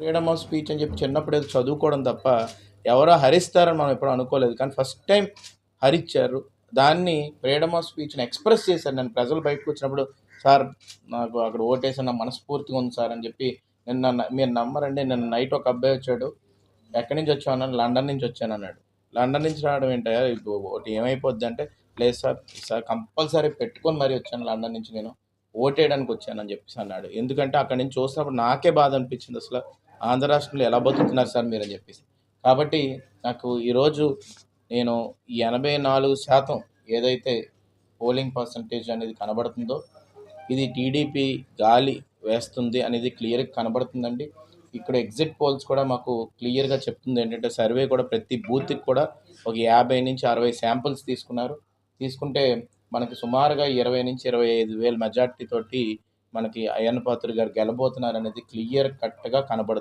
Freedom of speech అని చెప్పి చిన్నప్పుడు ఏదో చదువుకోవడం తప్ప, ఎవరో హరిస్తారని మనం ఎప్పుడు అనుకోలేదు. కానీ ఫస్ట్ టైం హరిచ్చారు. దాన్ని ఫ్రీడమ్ ఆఫ్ స్పీచ్‌ని ఎక్స్‌ప్రెస్ చేశాను. నేను ప్రజలు బయటకొచ్చినప్పుడు, "సార్ నాకు అక్కడ ఓటేసాను. నాకు మనస్ఫూర్తిగా ఉంది సార్" అని చెప్పి మీరు నమ్మరండి, నిన్న నైట్ ఒక అబ్బాయి వచ్చాడు. "ఎక్కడి నుంచి వచ్చావు" అన్నాను. "లండన్ నుంచి వచ్చానన్నాడు." "లండన్ నుంచి రావడం ఏంటయ్యా? ఓటు ఏమైపోద్ది" అంటే, "లేదు సార్, ఈసారి కంపల్సరీ పెట్టుకొని మరీ వచ్చాను లండన్ నుంచి నేను. ఓటేయడానికి వచ్చానని" చెప్పేసి అన్నాడు. ఎందుకంటే అక్కడి నుంచి చూసినప్పుడు నాకే బాధ అనిపించింది అసల. ఆంధ్ర రాష్ట్రంలో ఎలా బతుకుతున్నారు సార్ మీరని చెప్పేసి. కాబట్టి నాకు ఈరోజు నేను ఈ 84% ఏదైతే పోలింగ్ పర్సెంటేజ్ అనేది కనబడుతుందో, ఇది టీడీపీ గాలి వేస్తుంది అనేది క్లియర్‌గా కనబడుతుందండి. ఇక్కడ ఎగ్జిట్ పోల్స్ కూడా మాకు క్లియర్‌గా చెప్తుంది ఏంటంటే, సర్వే కూడా ప్రతి బూత్‌కి కూడా ఒక 50-60 శాంపిల్స్ తీసుకున్నారు. తీసుకుంటే మనకి సుమారుగా 20-25 వేల మెజార్టీ తోటి మనకి అయ్యన్న పాత్రుడు గారు గెలబోతున్నారనేది క్లియర్ కట్‌గా కనబడుతుంది.